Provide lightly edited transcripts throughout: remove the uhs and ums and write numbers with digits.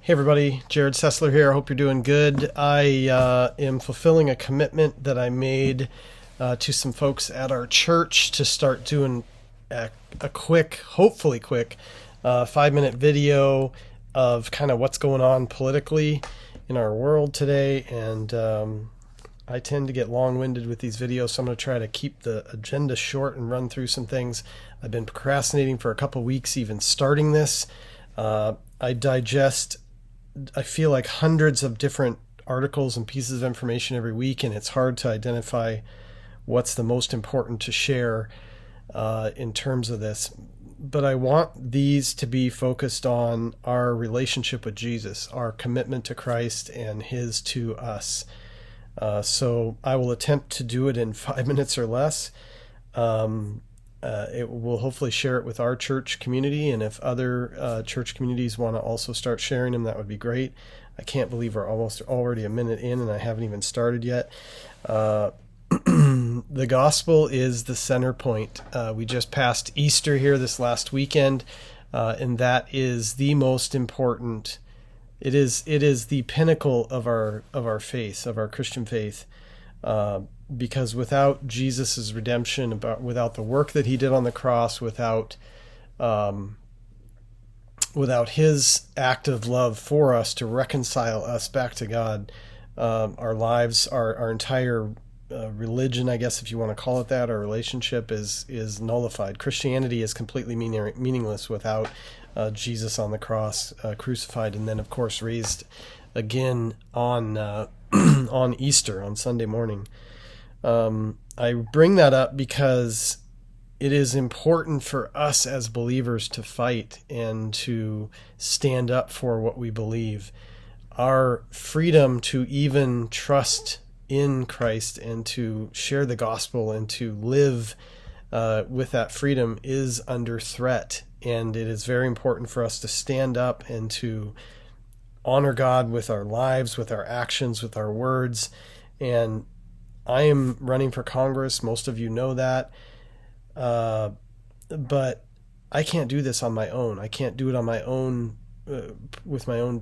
Hey everybody, Jerrod Sessler here. I hope you're doing good. I am fulfilling a commitment that I made to some folks at our church to start doing a quick, hopefully quick, 5-minute video of kind of what's going on politically in our world today. And I tend to get long-winded with these videos, so I'm going to try to keep the agenda short and run through some things. I've been procrastinating for a couple weeks even starting this. I feel like hundreds of different articles and pieces of information every week, and it's hard to identify what's the most important to share in terms of this. But I want these to be focused on our relationship with Jesus, our commitment to Christ and His to us. So I will attempt to do it in 5 minutes or less. It will hopefully share it with our church community, and if other church communities want to also start sharing them, that would be great. I can't believe we're almost already a minute in and I haven't even started yet. The gospel is the center point. We just passed Easter here this last weekend, and that is the most important. It is the pinnacle of our faith, of our Christian faith. Because without Jesus' redemption, without the work that He did on the cross, without His act of love for us to reconcile us back to God, our lives, our entire religion, I guess if you want to call it that, our relationship is nullified. Christianity is completely meaningless without Jesus on the cross, crucified, and then of course raised again on on Easter, on Sunday morning. I bring that up because it is important for us as believers to fight and to stand up for what we believe. Our freedom to even trust in Christ and to share the gospel and to live with that freedom is under threat. And it is very important for us to stand up and to honor God with our lives, with our actions, with our words. And I am running for Congress. Most of you know that. But I can't do this on my own. I can't do it on my own, with my own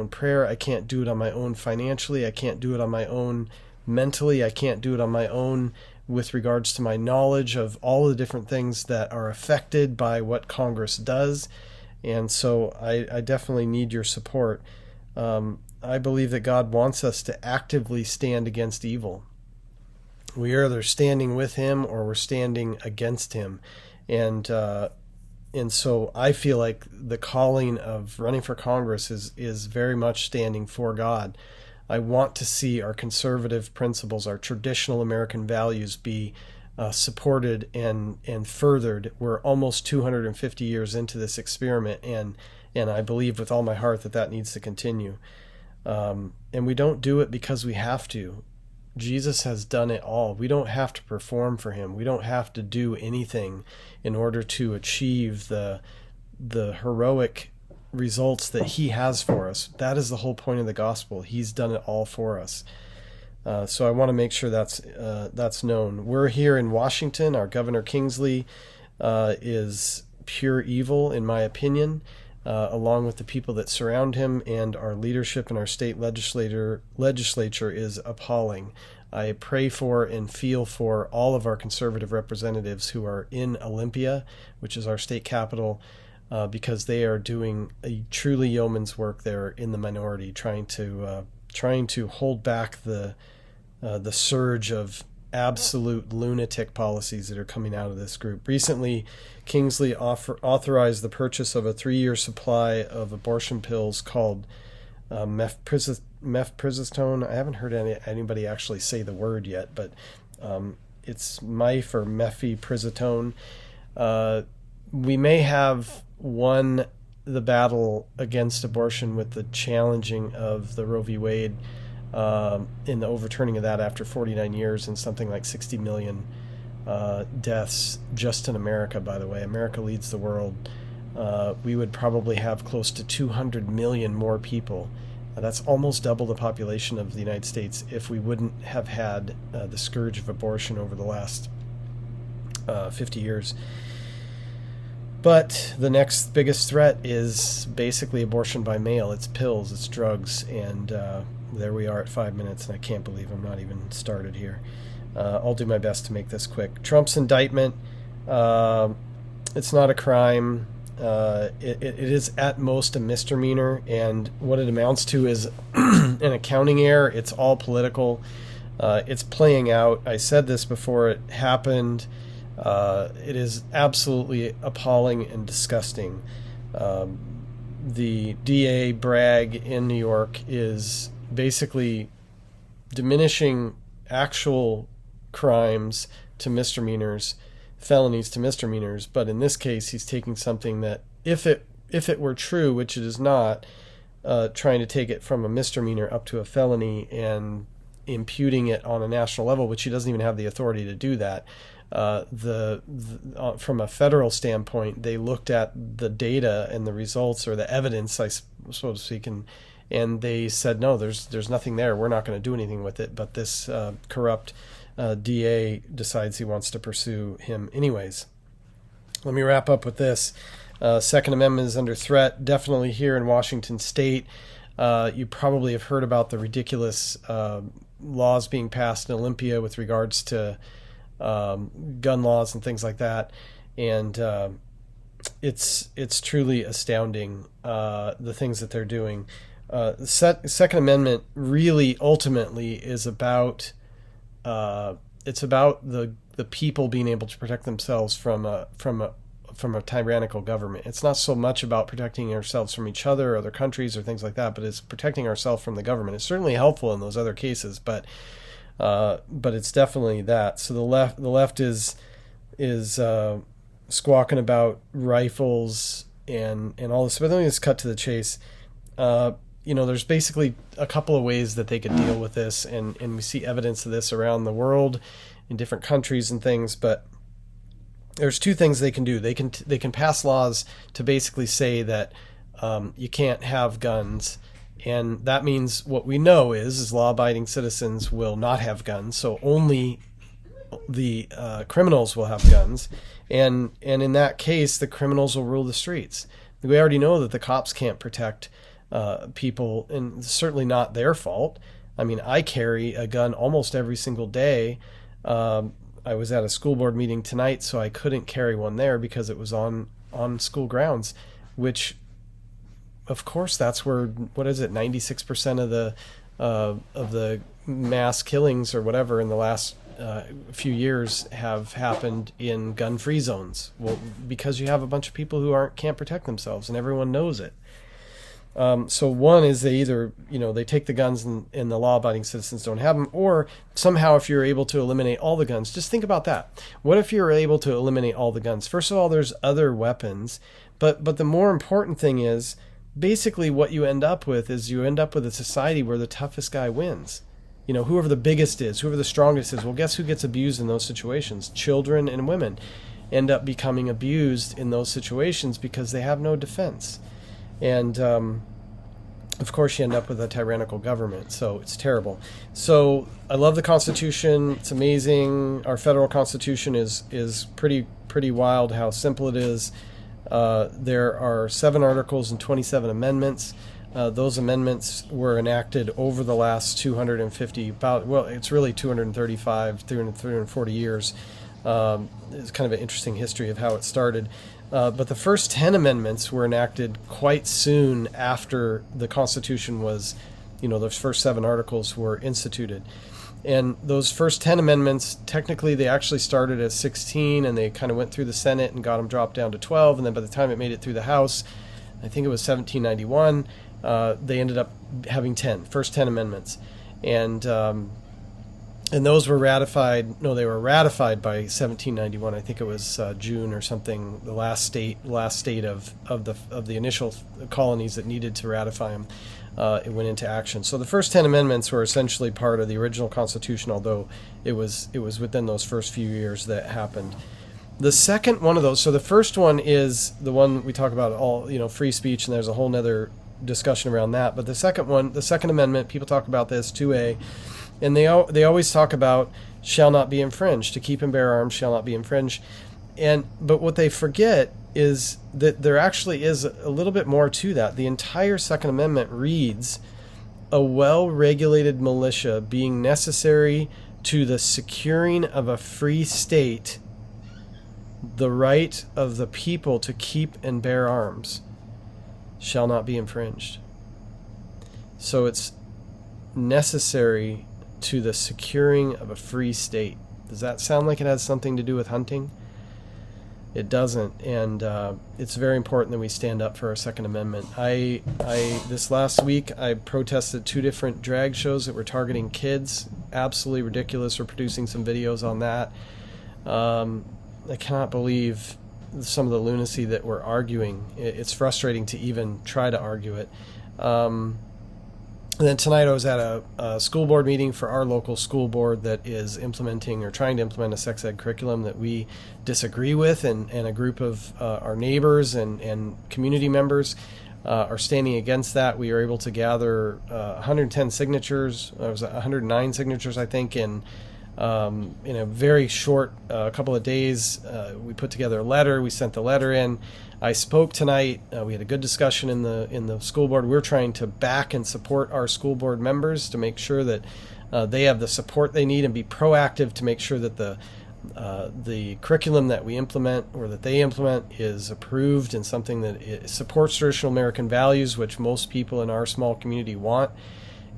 prayer. I can't do it on my own financially. I can't do it on my own mentally. I can't do it on my own with regards to my knowledge of all the different things that are affected by what Congress does. And so I definitely need your support. I believe that God wants us to actively stand against evil. We are either standing with Him or we're standing against Him. And so I feel like the calling of running for Congress is very much standing for God. I want to see our conservative principles, our traditional American values be supported and furthered. We're almost 250 years into this experiment, and I believe with all my heart that needs to continue. And we don't do it because we have to. Jesus has done it all. We don't have to perform for Him. We don't have to do anything in order to achieve the heroic results that He has for us. That is the whole point of the gospel. He's done it all for us. So I want to make sure that's known. We're here in Washington. Our Governor Kingsley is pure evil, in my opinion, along with the people that surround him, and our leadership in our state legislature is appalling. I pray for and feel for all of our conservative representatives who are in Olympia, which is our state capital, because they are doing a truly yeoman's work there in the minority, trying to hold back the surge of absolute lunatic policies that are coming out of this group. Recently, Kingsley authorized the purchase of a 3-year supply of abortion pills called mifepristone. I haven't heard anybody actually say the word yet, but it's mife or mifepristone. We may have won the battle against abortion with the challenging of the Roe v. Wade, in the overturning of that after 49 years and something like 60 million deaths just in America, by the way. America leads the world. We would probably have close to 200 million more people. That's almost double the population of the United States if we wouldn't have had the scourge of abortion over the last 50 years. But the next biggest threat is basically abortion by mail. It's pills, it's drugs, and there we are at 5 minutes, and I can't believe I'm not even started here. I'll do my best to make this quick. Trump's indictment, it's not a crime. It is at most a misdemeanor, and what it amounts to is an accounting error. It's all political. It's playing out. I said this before it happened. It is absolutely appalling and disgusting. The DA Bragg in New York is basically diminishing actual crimes to misdemeanors, felonies to misdemeanors, but in this case he's taking something that, if it were true, which it is not, trying to take it from a misdemeanor up to a felony and imputing it on a national level, which he doesn't even have the authority to do that. From a federal standpoint, they looked at the data and the results, or the evidence, so to speak, and they said, no, there's nothing there. We're not going to do anything with it. But this corrupt DA decides he wants to pursue him anyways. Let me wrap up with this. Second Amendment is under threat, definitely here in Washington State. You probably have heard about the ridiculous laws being passed in Olympia with regards to gun laws and things like that, and it's truly astounding, the things that they're doing. The Second Amendment really ultimately is about it's about the people being able to protect themselves from a tyrannical government. It's not so much about protecting ourselves from each other or other countries or things like that, but it's protecting ourselves from the government. It's certainly helpful in those other cases, but it's definitely that. So the left is squawking about rifles and all this. But let me just cut to the chase. There's basically a couple of ways that they could deal with this, and we see evidence of this around the world in different countries and things. But there's two things they can do. They can pass laws to basically say that you can't have guns. And that means what we know is law-abiding citizens will not have guns, so only the criminals will have guns. And in that case, the criminals will rule the streets. We already know that the cops can't protect people, and it's certainly not their fault. I mean, I carry a gun almost every single day. I was at a school board meeting tonight, so I couldn't carry one there because it was on school grounds, which, of course, that's where, 96% of the mass killings or whatever in the last few years have happened in gun-free zones. Well, because you have a bunch of people who can't protect themselves, and everyone knows it. So one is they either, they take the guns and the law-abiding citizens don't have them, or somehow if you're able to eliminate all the guns, just think about that. What if you're able to eliminate all the guns? First of all, there's other weapons, but the more important thing is, basically what you end up with is a society where the toughest guy wins. Whoever the biggest is, whoever the strongest is. Well, guess who gets abused in those situations? Children and women end up becoming abused in those situations because they have no defense. And, of course, you end up with a tyrannical government, so it's terrible. So I love the Constitution. It's amazing. Our federal Constitution is pretty wild how simple it is. There are 7 articles and 27 amendments. Those amendments were enacted over the last 250, it's really 235, 340 years. It's kind of an interesting history of how it started. But the first 10 amendments were enacted quite soon after the Constitution was, those first 7 articles were instituted. And those first 10 amendments, technically they actually started at 16, and they kind of went through the Senate and got them dropped down to 12. And then by the time it made it through the House, I think it was 1791, they ended up having first 10 amendments. And those were ratified. No, they were ratified by 1791. I think it was June or something. The last state of the initial colonies that needed to ratify them, it went into action. So the first 10 amendments were essentially part of the original Constitution, although it was within those first few years that happened. The second one of those. So the first one is the one we talk about, all free speech, and there's a whole nother discussion around that. But the second one, the Second Amendment, people talk about this 2A. And they always talk about shall not be infringed. To keep and bear arms shall not be infringed. But what they forget is that there actually is a little bit more to that. The entire Second Amendment reads, a well-regulated militia being necessary to the securing of a free state, the right of the people to keep and bear arms shall not be infringed. So it's necessary to the securing of a free state. Does that sound like it has something to do with hunting? It doesn't, and it's very important that we stand up for our Second Amendment. I this last week I protested 2 different drag shows that were targeting kids. Absolutely ridiculous. We're producing some videos on that. I cannot believe some of the lunacy that we're arguing. It's frustrating to even try to argue it. And then tonight I was at a school board meeting for our local school board that is implementing or trying to implement a sex ed curriculum that we disagree with, and a group of our neighbors and community members are standing against that. We were able to gather 110 signatures. It was 109 signatures, I think, in a very short couple of days. We put together a letter. We sent the letter in. I spoke tonight. We had a good discussion in the school board. We're trying to back and support our school board members to make sure that they have the support they need and be proactive to make sure that the curriculum that we implement or that they implement is approved and something that it supports traditional American values, which most people in our small community want.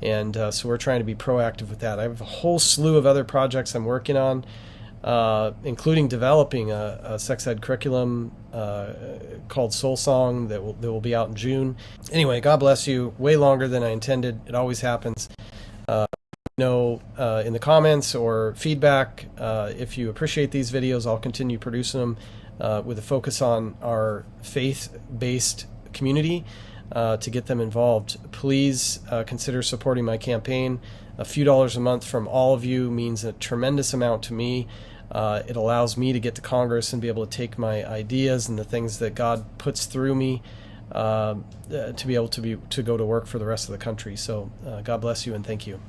And so we're trying to be proactive with that. I have a whole slew of other projects I'm working on, including developing a sex ed curriculum called Soul Song that will be out in June. Anyway, God bless you. Way longer than I intended. It always happens. In the comments or feedback, if you appreciate these videos, I'll continue producing them with a focus on our faith-based community to get them involved. Please consider supporting my campaign. A few dollars a month from all of you means a tremendous amount to me. It allows me to get to Congress and be able to take my ideas and the things that God puts through me to be able to go to work for the rest of the country. So God bless you and thank you.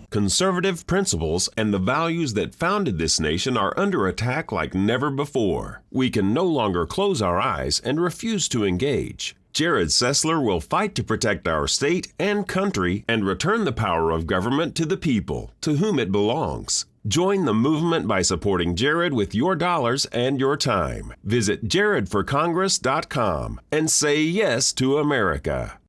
Conservative principles and the values that founded this nation are under attack like never before. We can no longer close our eyes and refuse to engage. Jerrod Sessler will fight to protect our state and country and return the power of government to the people, to whom it belongs. Join the movement by supporting Jerrod with your dollars and your time. Visit JerrodForCongress.com and say yes to America.